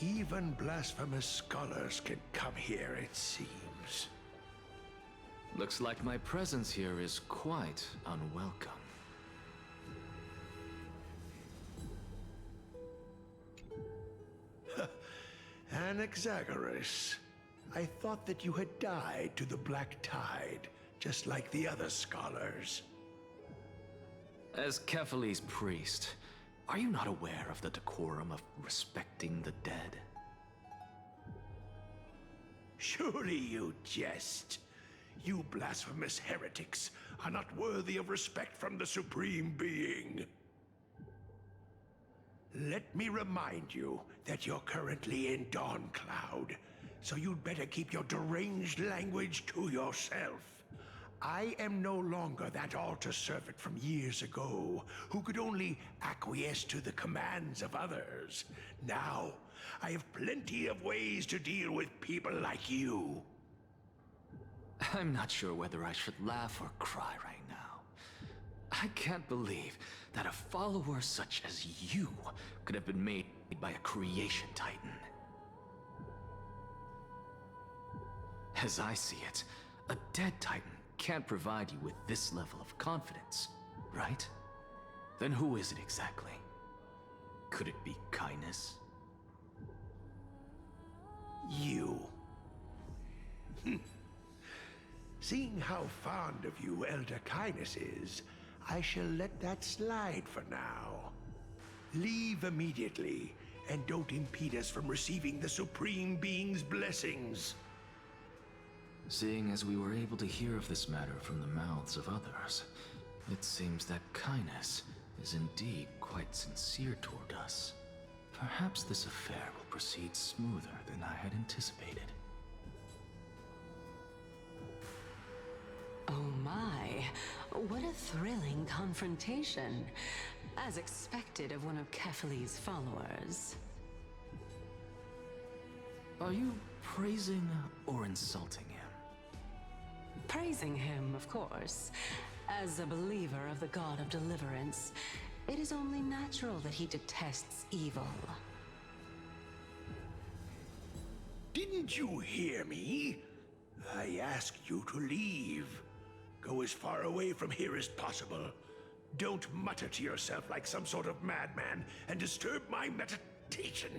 Even blasphemous scholars can come here, it seems. Looks like my presence here is quite unwelcome. Anaxagoras, I thought that you had died to the Black Tide, just like the other scholars. As Kephales's priest, are you not aware of the decorum of respecting the dead? Surely you jest. You blasphemous heretics are not worthy of respect from the Supreme Being. Let me remind you that you're currently in Dawn Cloud, so you'd better keep your deranged language to yourself. I am no longer that altar servant from years ago, who could only acquiesce to the commands of others. Now, I have plenty of ways to deal with people like you. I'm not sure whether I should laugh or cry right now. I can't believe that a follower such as you could have been made by a creation titan. As I see it, a dead titan can't provide you with this level of confidence, right? Then who is it exactly? Could it be kindness? You. Seeing how fond of you Elder Kindness is, I shall let that slide for now. Leave immediately, and don't impede us from receiving the Supreme Being's blessings. Seeing as we were able to hear of this matter from the mouths of others, it seems that kindness is indeed quite sincere toward us. Perhaps this affair will proceed smoother than I had anticipated. Oh my, what a thrilling confrontation. As expected of one of Kephales's followers. Are you praising or insulting him? Praising him, of course. As a believer of the God of Deliverance, it is only natural that he detests evil. Didn't you hear me? I asked you to leave. Go as far away from here as possible. Don't mutter to yourself like some sort of madman and disturb my meditation.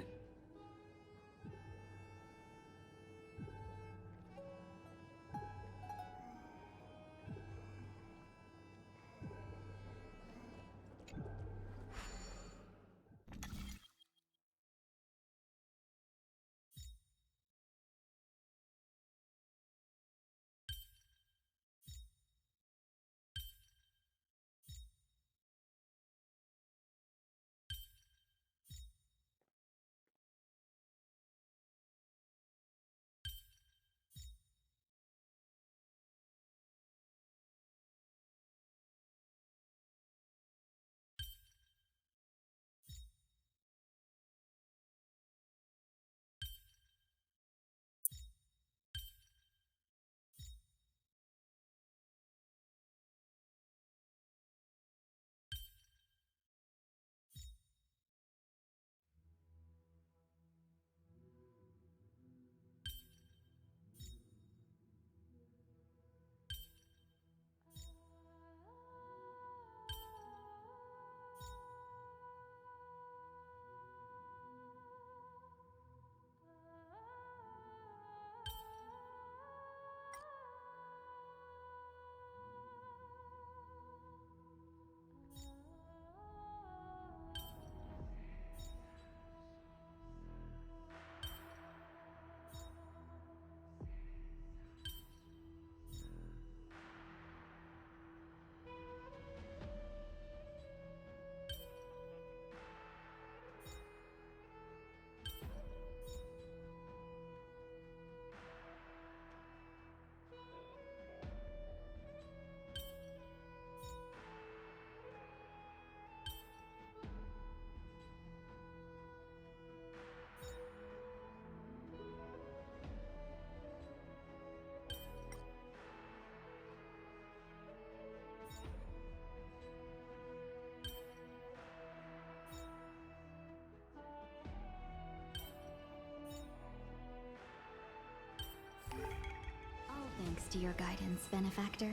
to your guidance, benefactor.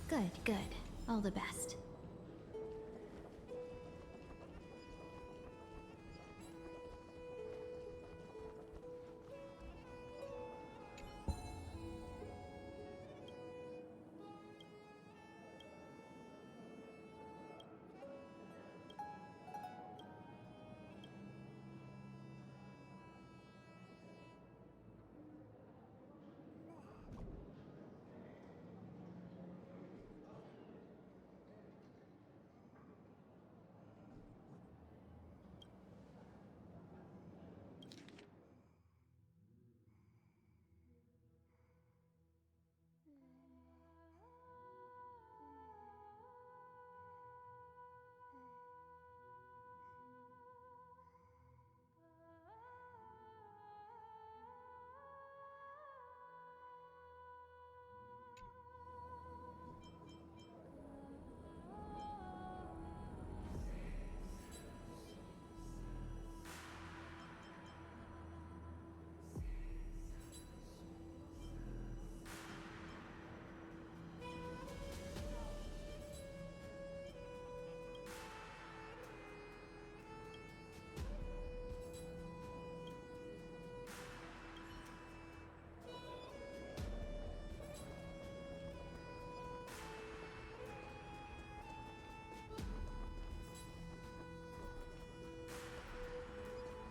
Good, good. All the best.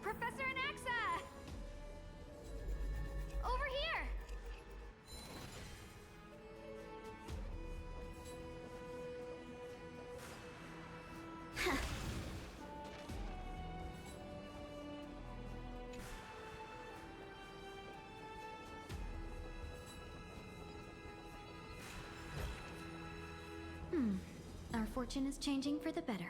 Professor Anaxa! Over here! Our fortune is changing for the better.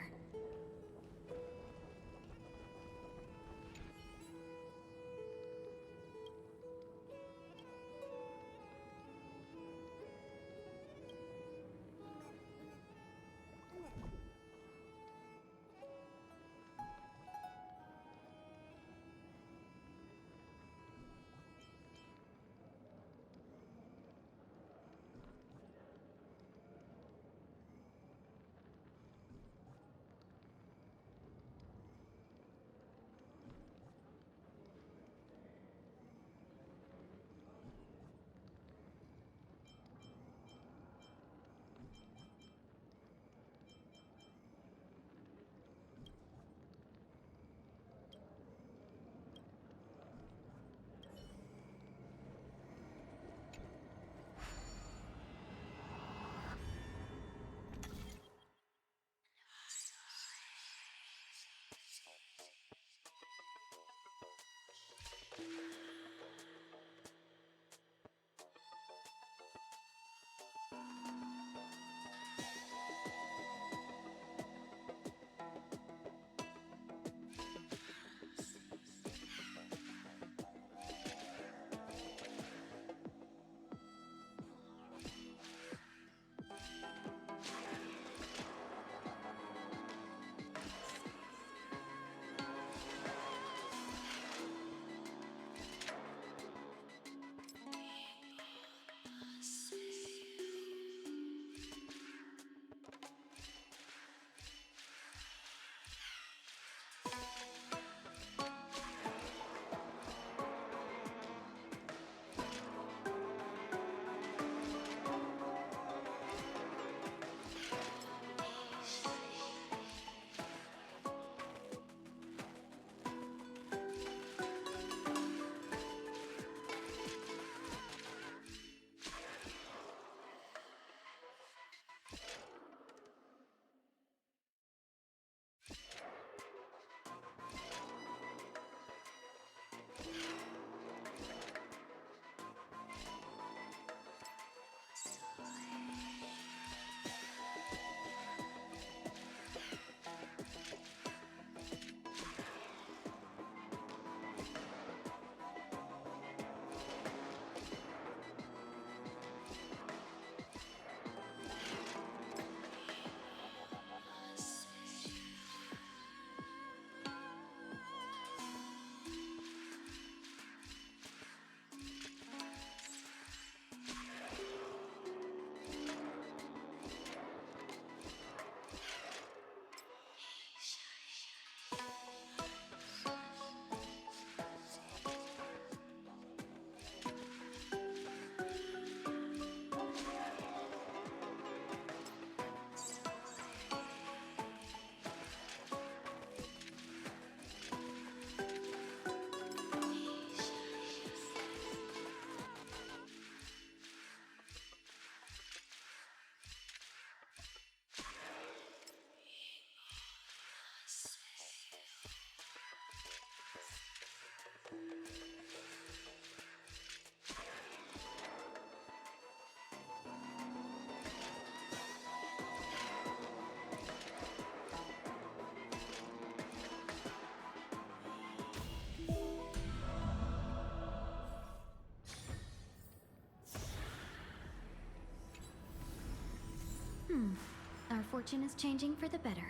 fortune is changing for the better.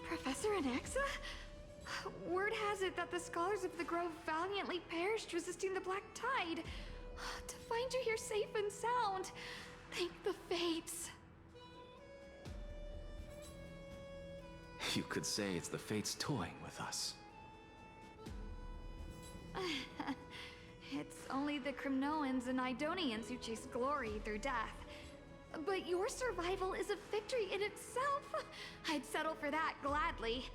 Professor Anaxa? Word has it that the scholars of the Grove valiantly perished resisting the Black Tide. To find you here safe and sound, thank the fates. You could say it's the fates toying with us. It's only the Crimnoans and Idonians who chase glory through death. But your survival is a victory in itself. I'd settle for that gladly.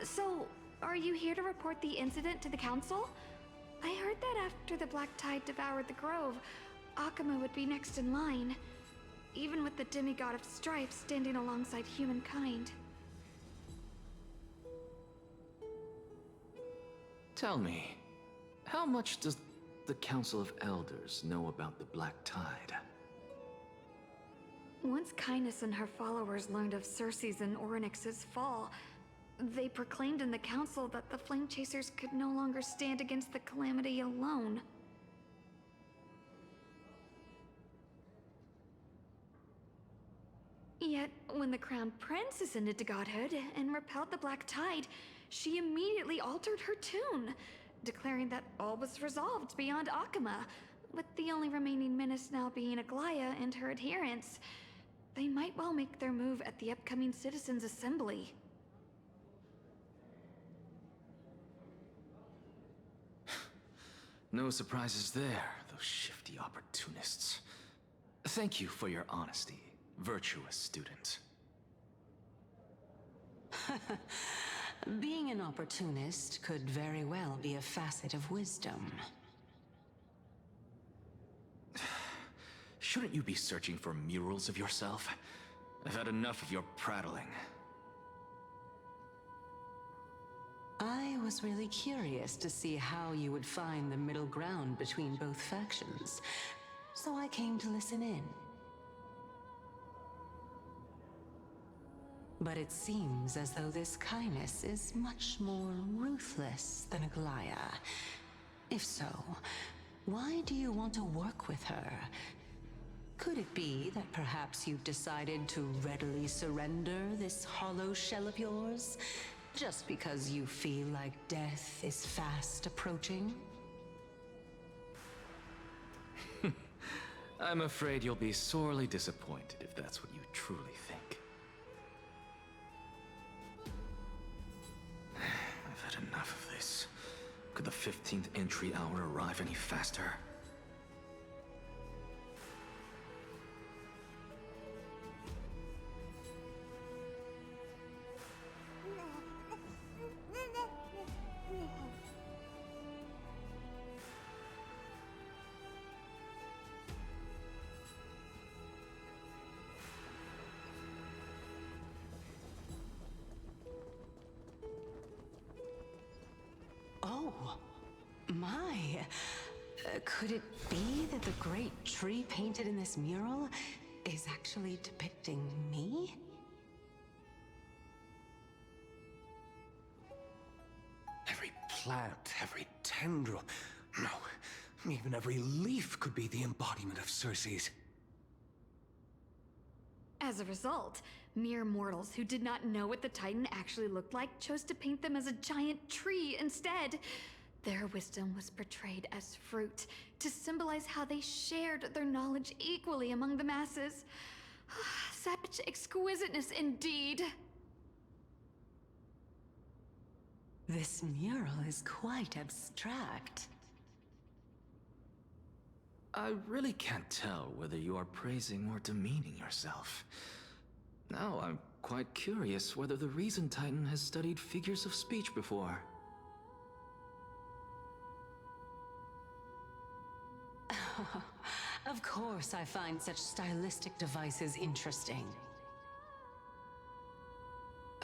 So, are you here to report the incident to the Council? I heard that after the Black Tide devoured the Grove, Akuma would be next in line, even with the demigod of stripes standing alongside humankind. Tell me, how much does the Council of Elders know about the Black Tide? Once Kindness and her followers learned of Circe's and Orynyx's fall, they proclaimed in the council that the Flame Chasers could no longer stand against the calamity alone. Yet, when the Crown Prince ascended to godhood and repelled the Black Tide, she immediately altered her tune, declaring that all was resolved beyond Akuma, with the only remaining menace now being Aglaya and her adherents. They might well make their move at the upcoming Citizens' Assembly. No surprises there, those shifty opportunists. Thank you for your honesty, virtuous student. Being an opportunist could very well be a facet of wisdom. Shouldn't you be searching for murals of yourself? I've had enough of your prattling. I was really curious to see how you would find the middle ground between both factions, so I came to listen in. But it seems as though this kindness is much more ruthless than Aglaya. If so, why do you want to work with her? Could it be that perhaps you've decided to readily surrender this hollow shell of yours, just because you feel like death is fast approaching? I'm afraid you'll be sorely disappointed if that's what you truly think. I've had enough of this. Could the 15th entry hour arrive any faster? Oh, my. Could it be that the great tree painted in this mural is actually depicting me? Every plant, every tendril, no, even every leaf could be the embodiment of Circe's. As a result, mere mortals who did not know what the Titan actually looked like chose to paint them as a giant tree instead. Their wisdom was portrayed as fruit, to symbolize how they shared their knowledge equally among the masses. Such exquisiteness indeed. This mural is quite abstract. I really can't tell whether you are praising or demeaning yourself. Now I'm quite curious whether the Reason Titan has studied figures of speech before. Of course I find such stylistic devices interesting.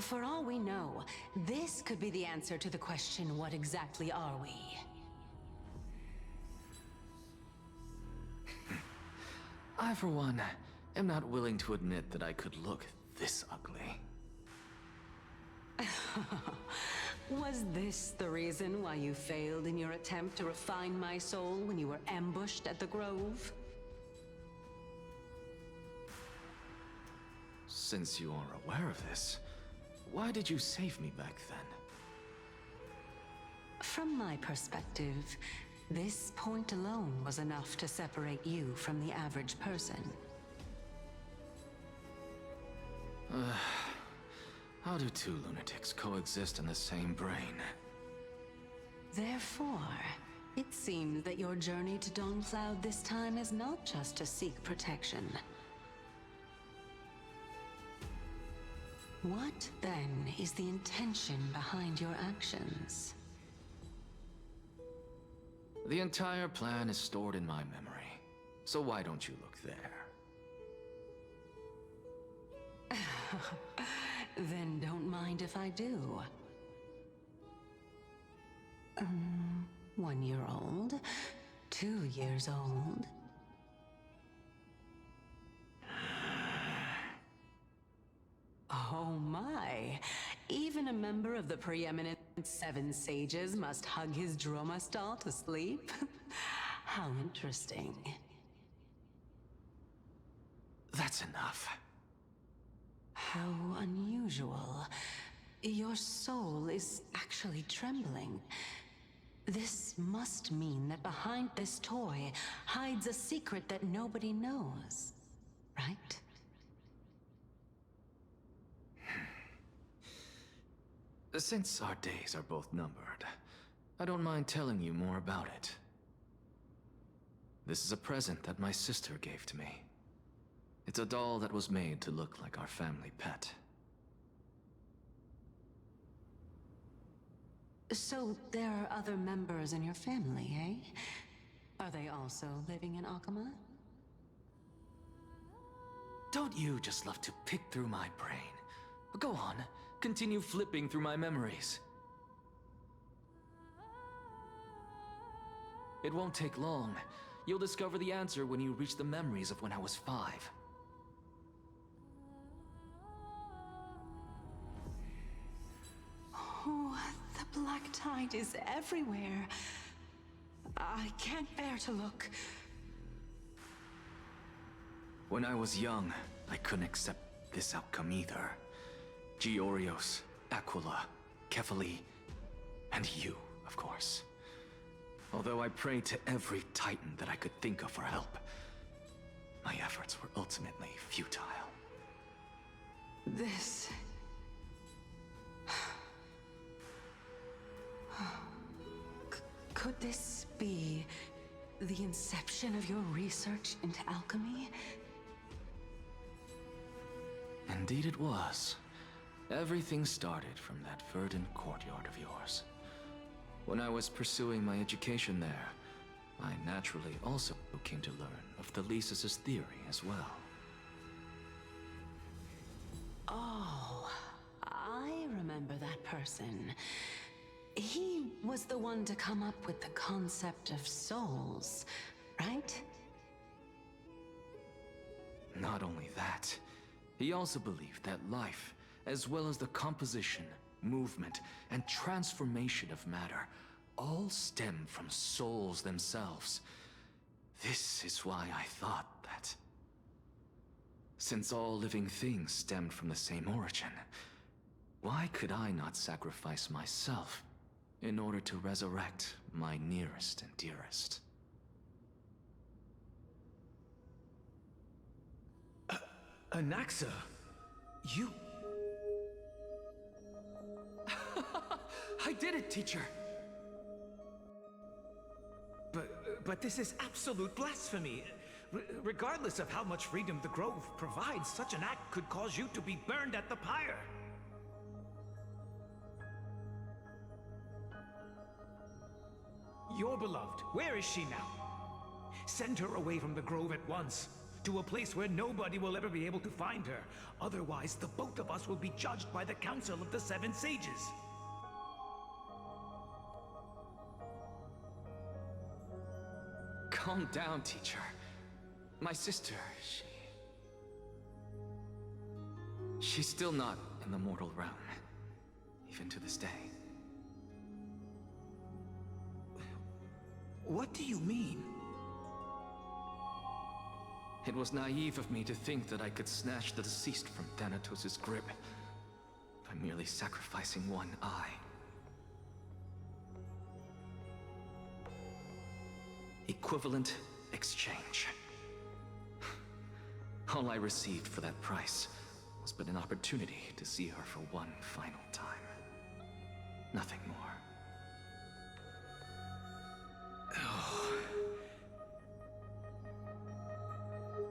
For all we know, this could be the answer to the question, what exactly are we? I, for one, am not willing to admit that I could look this ugly. Was this the reason why you failed in your attempt to refine my soul when you were ambushed at the Grove? Since you are aware of this, why did you save me back then? From my perspective, this point alone was enough to separate you from the average person. How do two lunatics coexist in the same brain? Therefore, it seems that your journey to Dawncloud this time is not just to seek protection. What, then, is the intention behind your actions? The entire plan is stored in my memory, so why don't you look there? Then don't mind if I do. 1 year old? 2 years old? Oh my! Even a member of the preeminent 7 Sages must hug his droma stall to sleep? How interesting. That's enough. How unusual. Your soul is actually trembling. This must mean that behind this toy hides a secret that nobody knows, right? Since our days are both numbered, I don't mind telling you more about it. This is a present that my sister gave to me. It's a doll that was made to look like our family pet. So there are other members in your family, eh? Are they also living in Akama? Don't you just love to pick through my brain? Go on, continue flipping through my memories. It won't take long. You'll discover the answer when you reach the memories of when I was 5. Oh, the black tide is everywhere. I can't bear to look. When I was young, I couldn't accept this outcome either. Georios, Aquila, Kefali, and you, of course. Although I prayed to every titan that I could think of for help, my efforts were ultimately futile. This... Could this be the inception of your research into alchemy? Indeed it was. Everything started from that verdant courtyard of yours. When I was pursuing my education there, I naturally also came to learn of the Thesis' theory as well. Oh, I remember that person. He was the one to come up with the concept of souls, right? Not only that, he also believed that life, as well as the composition, movement, and transformation of matter, all stem from souls themselves. This is why I thought that, since all living things stemmed from the same origin, why could I not sacrifice myself in order to resurrect my nearest and dearest? Anaxa, you... I did it, teacher! But this is absolute blasphemy. Regardless of how much freedom the Grove provides, such an act could cause you to be burned at the pyre. Your beloved, where is she now? Send her away from the Grove at once, to a place where nobody will ever be able to find her. Otherwise, the both of us will be judged by the Council of the 7 Sages. Calm down, teacher. My sister, she's still not in the mortal realm, even to this day. What do you mean? It was naive of me to think that I could snatch the deceased from Thanatos' grip by merely sacrificing one eye. Equivalent exchange. All I received for that price was but an opportunity to see her for one final time. Nothing more.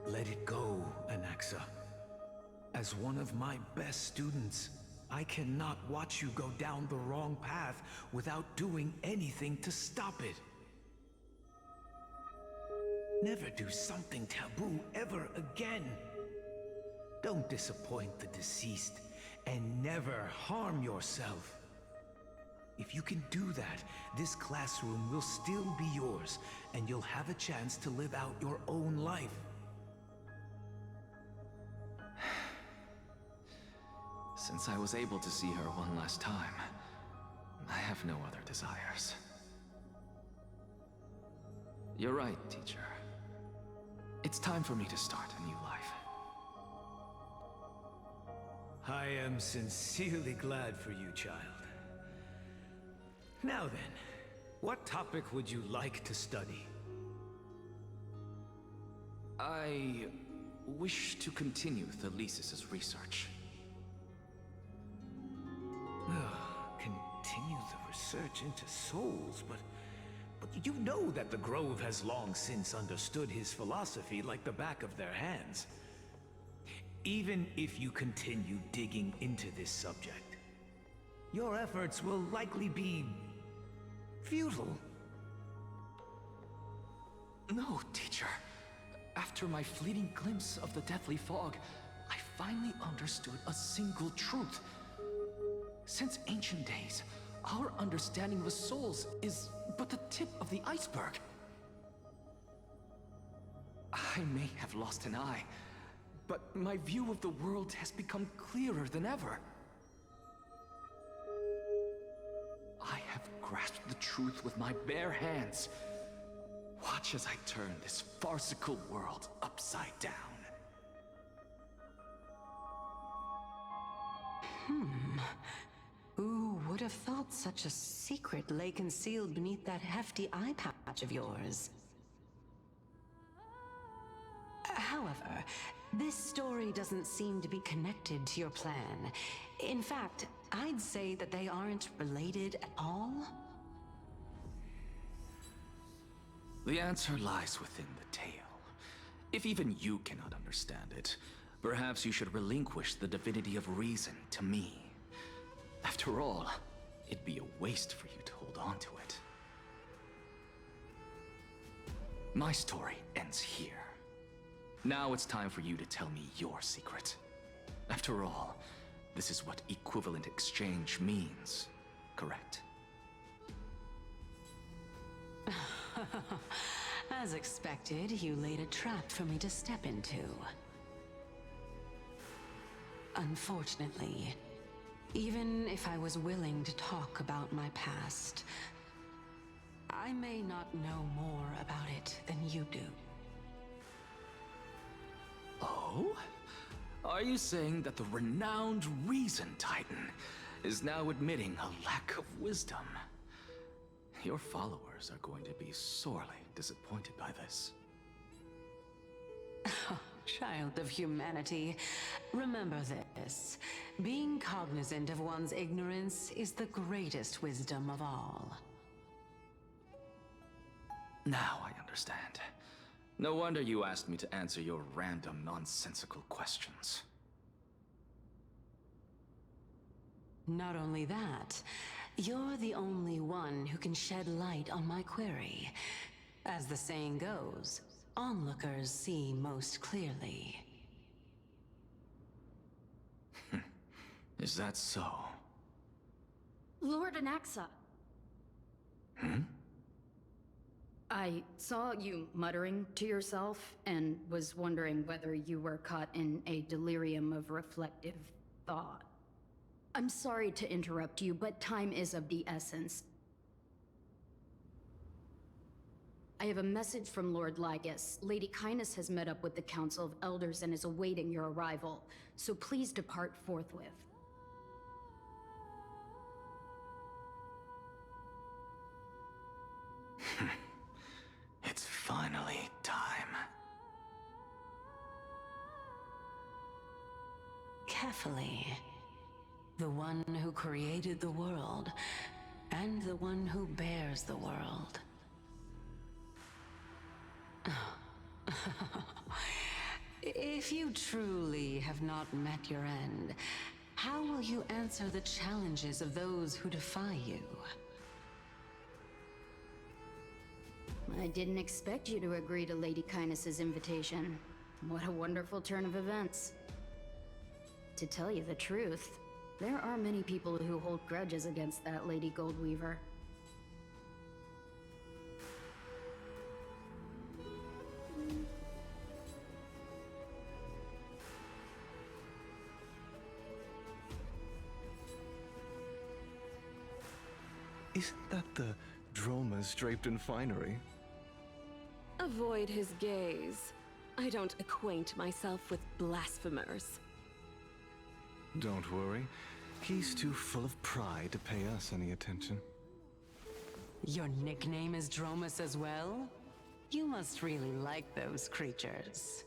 Let it go, Anaxa. As one of my best students, I cannot watch you go down the wrong path without doing anything to stop it. Never do something taboo ever again. Don't disappoint the deceased, and never harm yourself. If you can do that, this classroom will still be yours, and you'll have a chance to live out your own life. Since I was able to see her one last time, I have no other desires. You're right, teacher. It's time for me to start a new life. I am sincerely glad for you, child. Now then, what topic would you like to study? I wish to continue Thalesis' research. Continue the research into souls, but you know that the Grove has long since understood his philosophy like the back of their hands. Even if you continue digging into this subject, your efforts will likely be futile. No, teacher. After my fleeting glimpse of the deathly fog, I finally understood a single truth. Since ancient days, our understanding of the souls is but the tip of the iceberg. I may have lost an eye, but my view of the world has become clearer than ever. I have grasped the truth with my bare hands. Watch as I turn this farcical world upside down. Who would have thought such a secret lay concealed beneath that hefty eye patch of yours? However, this story doesn't seem to be connected to your plan. In fact, I'd say that they aren't related at all. The answer lies within the tale. If even you cannot understand it, perhaps you should relinquish the divinity of reason to me. After all, it'd be a waste for you to hold on to it. My story ends here. Now it's time for you to tell me your secret. After all, this is what equivalent exchange means, correct? As expected, you laid a trap for me to step into. Unfortunately, even if I was willing to talk about my past, I may not know more about it than you do. Oh? Are you saying that the renowned Reason Titan is now admitting a lack of wisdom? Your followers are going to be sorely disappointed by this. Child of humanity, remember this. Being cognizant of one's ignorance is the greatest wisdom of all. Now I understand. No wonder you asked me to answer your random, nonsensical questions. Not only that, you're the only one who can shed light on my query. As the saying goes, onlookers see most clearly. Is that so? Lord Anaxa. I saw you muttering to yourself and was wondering whether you were caught in a delirium of reflective thought. I'm sorry to interrupt you, but time is of the essence. I have a message from Lord Lygus. Lady Kindness has met up with the Council of Elders and is awaiting your arrival, so please depart forthwith. It's finally time. Carefully. The one who created the world, and the one who bears the world. If you truly have not met your end, how will you answer the challenges of those who defy you? I didn't expect you to agree to Lady Kindness's invitation. What a wonderful turn of events. To tell you the truth, there are many people who hold grudges against that Lady Goldweaver. Isn't that the dromas draped in finery? Avoid his gaze. I don't acquaint myself with blasphemers. Don't worry. He's too full of pride to pay us any attention. Your nickname is Dromus as well? You must really like those creatures.